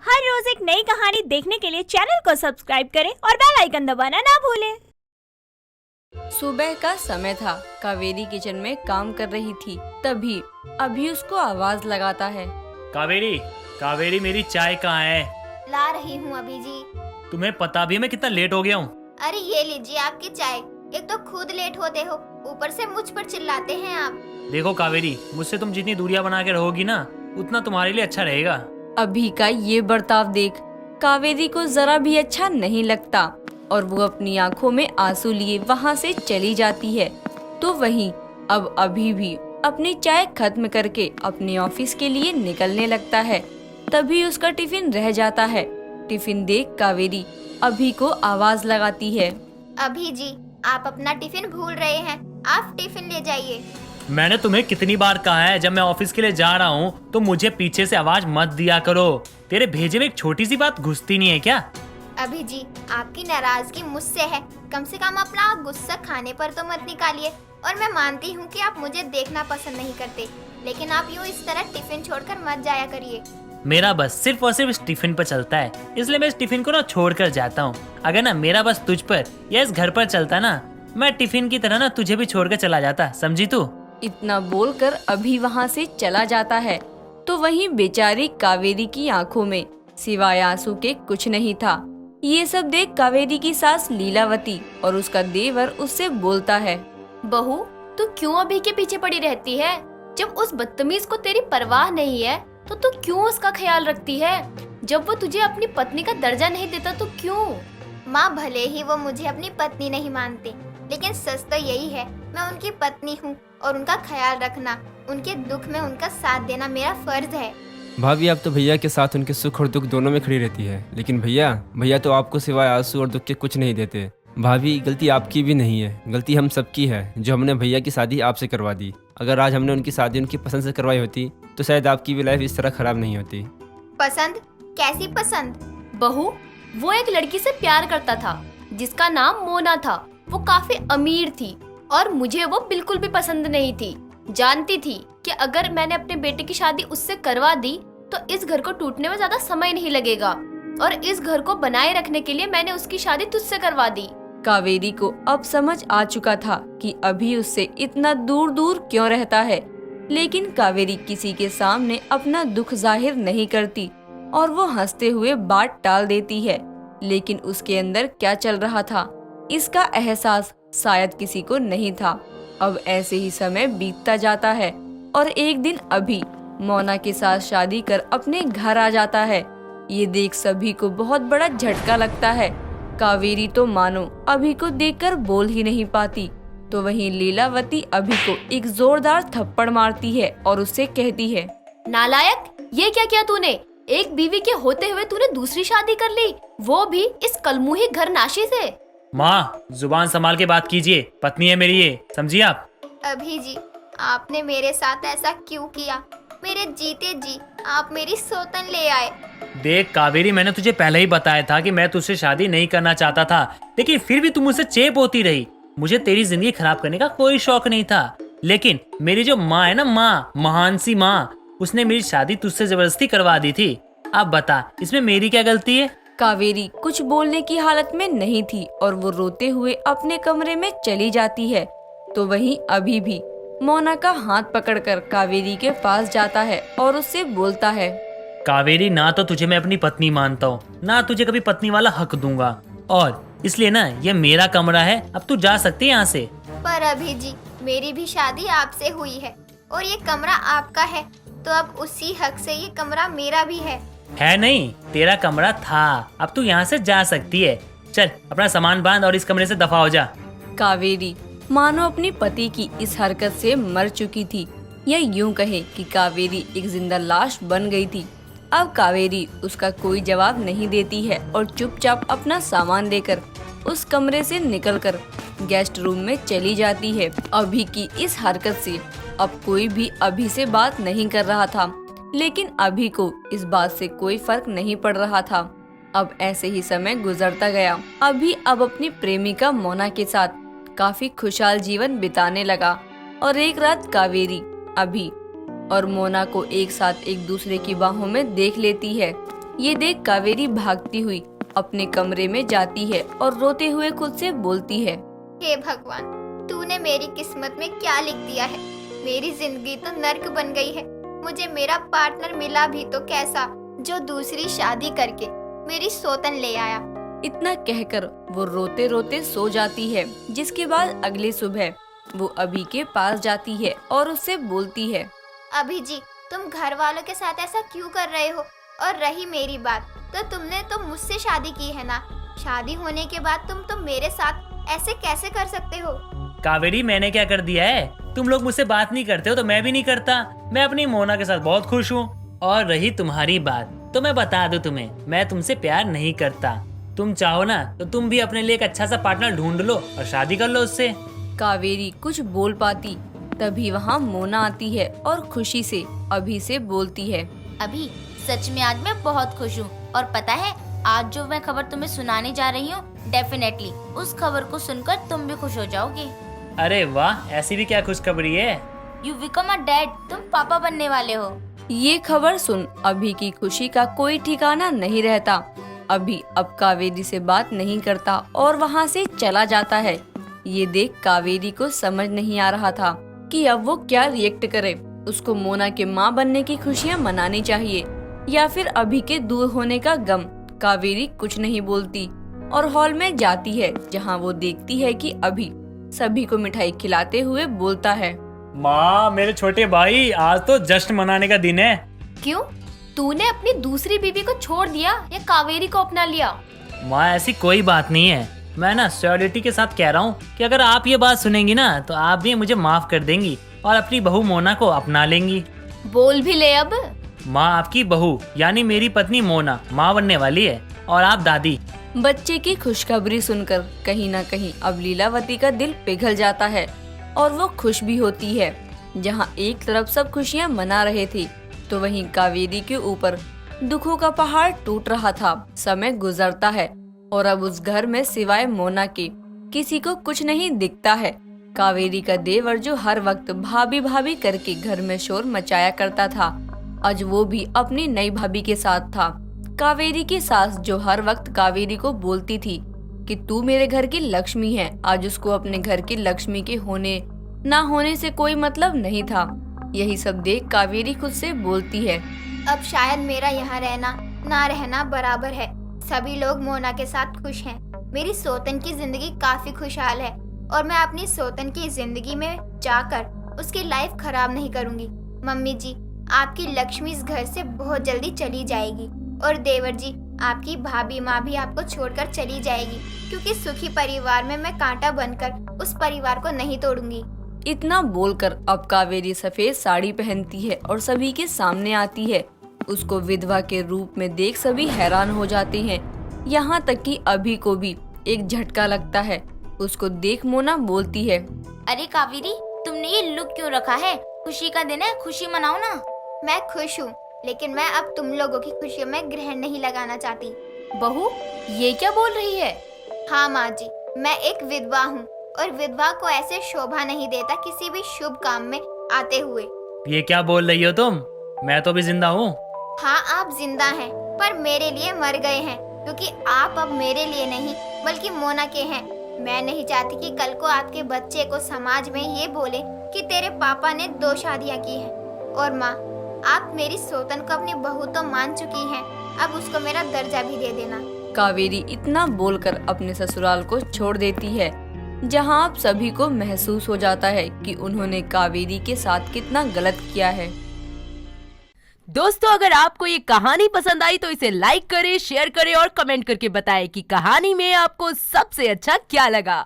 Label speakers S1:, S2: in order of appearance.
S1: हर रोज एक नई कहानी देखने के लिए चैनल को सब्सक्राइब करें और बेल आइकन दबाना ना भूलें।
S2: सुबह का समय था। कावेरी किचन में काम कर रही थी। तभी अभी उसको आवाज लगाता है।
S3: कावेरी, कावेरी मेरी चाय कहाँ है?
S4: ला रही हूँ अभी जी।
S3: तुम्हें पता भी है मैं कितना लेट हो गया हूँ?
S4: अरे ये लीजिए आपकी चाय। एक तो खुद लेट होते हो, ऊपर से मुझ पर चिल्लाते हैं आप।
S3: देखो कावेरी, मुझसे तुम जितनी दूरियां बना के रहोगी ना, उतना तुम्हारे लिए अच्छा रहेगा।
S2: अभी का ये बर्ताव देख कावेरी को जरा भी अच्छा नहीं लगता और वो अपनी आंखों में आंसू लिए वहाँ से चली जाती है। तो वहीं अब अभी भी अपनी चाय खत्म करके अपने ऑफिस के लिए निकलने लगता है। तभी उसका टिफिन रह जाता है। टिफिन देख कावेरी अभी को आवाज लगाती है।
S4: अभी जी, आप अपना टिफिन भूल रहे हैं, आप टिफिन ले जाइए।
S3: मैंने तुम्हें कितनी बार कहा है, जब मैं ऑफिस के लिए जा रहा हूँ तो मुझे पीछे से आवाज मत दिया करो। तेरे भेजे में एक छोटी सी बात घुसती नहीं है क्या?
S4: अभी जी, आपकी नाराजगी मुझसे है, कम से कम अपना गुस्सा खाने पर तो मत निकालिए। और मैं मानती हूँ कि आप मुझे देखना पसंद नहीं करते, लेकिन आप यूँ इस तरह टिफिन छोड़कर मत जाया करिए।
S3: मेरा बस सिर्फ और सिर्फ इस टिफिन पर चलता है, इसलिए मैं इस टिफिन को ना छोड़ कर जाता हूँ। अगर ना मेरा बस तुझ पर या इस घर पर चलता ना, मैं टिफिन की तरह ना तुझे भी छोड़ कर चला जाता, समझी तू?
S2: इतना बोलकर अभी वहाँ से चला जाता है। तो वहीं बेचारी कावेरी की आंखों में सिवाय आंसू के कुछ नहीं था। ये सब देख कावेरी की सास लीलावती और उसका देवर उससे बोलता है।
S5: बहू, तू क्यों अभी के पीछे पड़ी रहती है? जब उस बदतमीज को तेरी परवाह नहीं है तो तू क्यों उसका ख्याल रखती है? जब वो तुझे अपनी पत्नी का दर्जा नहीं देता तो क्यों?
S4: माँ, भले ही वो मुझे अपनी पत्नी नहीं मानते, लेकिन सच तो यही है, मैं उनकी पत्नी हूँ और उनका ख्याल रखना, उनके दुख में उनका साथ देना मेरा फर्ज है।
S6: भाभी, आप तो भैया के साथ उनके सुख और दुख दोनों में खड़ी रहती है, लेकिन भैया तो आपको सिवाय आंसू और दुख के कुछ नहीं देते। भाभी, गलती आपकी भी नहीं है, गलती हम सबकी है जो हमने भैया की शादी आपसे करवा दी। अगर आज हमने उनकी शादी उनकी पसंद से करवाई होती तो शायद आपकी भी लाइफ इस तरह खराब नहीं होती।
S4: पसंद? कैसी पसंद?
S5: बहू, वो एक लड़की से प्यार करता था जिसका नाम मोना था। वो काफी अमीर थी और मुझे वो बिल्कुल भी पसंद नहीं थी। जानती थी कि अगर मैंने अपने बेटे की शादी उससे करवा दी तो इस घर को टूटने में ज्यादा समय नहीं लगेगा, और इस घर को बनाए रखने के लिए मैंने उसकी शादी तुझसे करवा दी।
S2: कावेरी को अब समझ आ चुका था कि अभी उससे इतना दूर दूर क्यों रहता है, लेकिन कावेरी किसी के सामने अपना दुख जाहिर नहीं करती और वो हंसते हुए बात टाल देती है। लेकिन उसके अंदर क्या चल रहा था, इसका एहसास शायद किसी को नहीं था। अब ऐसे ही समय बीतता जाता है और एक दिन अभी मोना के साथ शादी कर अपने घर आ जाता है। ये देख सभी को बहुत बड़ा झटका लगता है। कावेरी तो मानो अभी को देखकर बोल ही नहीं पाती। तो वहीं लीलावती अभी को एक जोरदार थप्पड़ मारती है और उससे कहती है,
S5: नालायक, ये क्या किया तूने? एक बीवी के होते हुए तूने दूसरी शादी कर ली, वो भी इस कलमुही घर नाशी से।
S3: माँ, जुबान संभाल के बात कीजिए, पत्नी है मेरी ये, समझिए आप।
S4: अभी जी, आपने मेरे साथ ऐसा क्यों किया? मेरे जीते जी आप मेरी सौतन ले आए।
S3: देख कावेरी, मैंने तुझे पहले ही बताया था कि मैं तुझसे शादी नहीं करना चाहता था, लेकिन फिर भी तुम मुझसे चेप होती रही। मुझे तेरी जिंदगी खराब करने का कोई शौक नहीं था, लेकिन मेरी जो माँ है ना, माँ, महान सी माँ, उसने मेरी शादी तुझसे जबरदस्ती करवा दी थी। अब बता, इसमें मेरी क्या गलती है?
S2: कावेरी कुछ बोलने की हालत में नहीं थी और वो रोते हुए अपने कमरे में चली जाती है। तो वहीं अभी भी मोना का हाथ पकड़कर कावेरी के पास जाता है और उससे बोलता है,
S3: कावेरी, ना तो तुझे मैं अपनी पत्नी मानता हूँ, ना तुझे कभी पत्नी वाला हक दूंगा, और इसलिए ना ये मेरा कमरा है, अब तू जा सकती है यहाँ से।
S4: पर अभी जी, मेरी भी शादी आपसे हुई है और ये कमरा आपका है, तो अब उसी हक से ये कमरा मेरा भी है
S3: नहीं, तेरा कमरा था, अब तू यहाँ से जा सकती है। चल अपना सामान बांध और इस कमरे से दफा हो जा।
S2: कावेरी मानो अपनी पति की इस हरकत से मर चुकी थी, या यूं कहे कि कावेरी एक जिंदा लाश बन गई थी। अब कावेरी उसका कोई जवाब नहीं देती है और चुपचाप अपना सामान लेकर उस कमरे से निकलकर गेस्ट रूम में चली जाती है। अभी की इस हरकत से अब कोई भी अभी से बात नहीं कर रहा था, लेकिन अभी को इस बात से कोई फर्क नहीं पड़ रहा था। अब ऐसे ही समय गुजरता गया। अभी अब अपनी प्रेमिका मोना के साथ काफी खुशहाल जीवन बिताने लगा और एक रात कावेरी अभी और मोना को एक साथ एक दूसरे की बाहों में देख लेती है। ये देख कावेरी भागती हुई अपने कमरे में जाती है और रोते हुए खुद से बोलती है,
S4: हे भगवान, तूने मेरी किस्मत में क्या लिख दिया है। मेरी जिंदगी तो नर्क बन गई है। मुझे मेरा पार्टनर मिला भी तो कैसा, जो दूसरी शादी करके मेरी सौतन ले आया।
S2: इतना कहकर वो रोते रोते सो जाती है। जिसके बाद अगली सुबह वो अभी के पास जाती है और उससे बोलती है,
S4: अभी जी, तुम घर वालों के साथ ऐसा क्यों कर रहे हो? और रही मेरी बात, तो तुमने तो मुझसे शादी की है ना। शादी होने के बाद तुम तो मेरे साथ ऐसे कैसे कर सकते हो?
S3: कावेरी, मैंने क्या कर दिया है? तुम लोग मुझसे बात नहीं करते हो तो मैं भी नहीं करता। मैं अपनी मोना के साथ बहुत खुश हूँ। और रही तुम्हारी बात, तो मैं बता दूं तुम्हें, मैं तुमसे प्यार नहीं करता। तुम चाहो ना तो तुम भी अपने लिए एक अच्छा सा पार्टनर ढूंढ लो और शादी कर लो उससे।
S2: कावेरी कुछ बोल पाती तभी वहाँ मोना आती है और खुशी से अभी से बोलती है,
S7: अभी सच में आज मैं बहुत खुश हूँ। और पता है, आज जो मैं खबर तुम्हें सुनाने जा रही हूँ, डेफिनेटली उस खबर को सुनकर तुम भी खुश हो जाओगे।
S3: अरे वाह, ऐसी भी क्या खुशखबरी है?
S7: यू बिकम अ डैड, तुम पापा बनने वाले हो।
S2: ये खबर सुन अभी की खुशी का कोई ठिकाना नहीं रहता। अभी अब कावेरी से बात नहीं करता और वहाँ से चला जाता है। ये देख कावेरी को समझ नहीं आ रहा था कि अब वो क्या रिएक्ट करे। उसको मोना के माँ बनने की खुशियाँ मनानी चाहिए या फिर अभी के दूर होने का गम। कावेरी कुछ नहीं बोलती और हॉल में जाती है, जहाँ वो देखती है कि अभी सभी को मिठाई खिलाते हुए बोलता है,
S3: माँ, मेरे छोटे भाई, आज तो जश्न मनाने का दिन है।
S5: क्यों? तूने अपनी दूसरी बीवी को छोड़ दिया या कावेरी को अपना लिया?
S3: माँ, ऐसी कोई बात नहीं है। मैं ना श्योरिटी के साथ कह रहा हूँ कि अगर आप ये बात सुनेंगी ना तो आप भी मुझे माफ कर देंगी और अपनी बहू मोना को अपना लेंगी।
S5: बोल भी ले अब।
S3: माँ, आपकी बहू यानी मेरी पत्नी मोना माँ बनने वाली है और आप दादी।
S2: बच्चे की खुशखबरी सुनकर कहीं न कहीं अब लीलावती का दिल पिघल जाता है और वो खुश भी होती है। जहाँ एक तरफ सब खुशियाँ मना रहे थे तो वहीं कावेरी के ऊपर दुखों का पहाड़ टूट रहा था। समय गुजरता है और अब उस घर में सिवाय मोना के किसी को कुछ नहीं दिखता है। कावेरी का देवर जो हर वक्त भाभी भाभी करके घर में शोर मचाया करता था, आज वो भी अपनी नई भाभी के साथ था। कावेरी की सास जो हर वक्त कावेरी को बोलती थी कि तू मेरे घर की लक्ष्मी है, आज उसको अपने घर की लक्ष्मी के होने ना होने से कोई मतलब नहीं था। यही सब देख कावेरी खुद से बोलती है,
S4: अब शायद मेरा यहाँ रहना ना रहना बराबर है। सभी लोग मोना के साथ खुश हैं। मेरी सौतन की जिंदगी काफी खुशहाल है और मैं अपनी सौतन की जिंदगी में जाकर उसकी लाइफ खराब नहीं करूँगी। मम्मी जी, आपकी लक्ष्मी इस घर से बहुत जल्दी चली जाएगी और देवर जी, आपकी भाभी माँ भी आपको छोड़कर चली जाएगी, क्योंकि सुखी परिवार में मैं कांटा बनकर उस परिवार को नहीं तोड़ूंगी।
S2: इतना बोलकर अब कावेरी सफेद साड़ी पहनती है और सभी के सामने आती है। उसको विधवा के रूप में देख सभी हैरान हो जाते हैं। यहाँ तक कि अभी को भी एक झटका लगता है। उसको देख मोना बोलती है,
S7: अरे कावेरी, तुमने ये लुक क्यों रखा है? खुशी का दिन है, खुशी मनाओ ना।
S4: मैं खुश हूँ, लेकिन मैं अब तुम लोगों की खुशियों में ग्रहण नहीं लगाना चाहती।
S5: बहू, ये क्या बोल रही है?
S4: हाँ माँ जी, मैं एक विधवा हूँ और विधवा को ऐसे शोभा नहीं देता किसी भी शुभ काम में आते हुए।
S3: ये क्या बोल रही हो तुम? मैं तो भी जिंदा हूँ।
S4: हाँ, आप जिंदा हैं, पर मेरे लिए मर गए हैं, क्योंकि आप अब मेरे लिए नहीं बल्कि मोना के हैं। मैं नहीं चाहती कि कल को आपके बच्चे को समाज में ये बोले कि तेरे पापा ने 2 शादियाँ की हैं। और माँ, आप मेरी सौतन को अपनी बहू तो मान चुकी हैं, अब उसको मेरा दर्जा भी दे देना।
S2: कावेरी इतना बोलकर अपने ससुराल को छोड़ देती है, जहां अब सभी को महसूस हो जाता है कि उन्होंने कावेरी के साथ कितना गलत किया है।
S8: दोस्तों, अगर आपको ये कहानी पसंद आई तो इसे लाइक करें, शेयर करें और कमेंट करके बताएं कि कहानी में आपको सबसे अच्छा क्या लगा।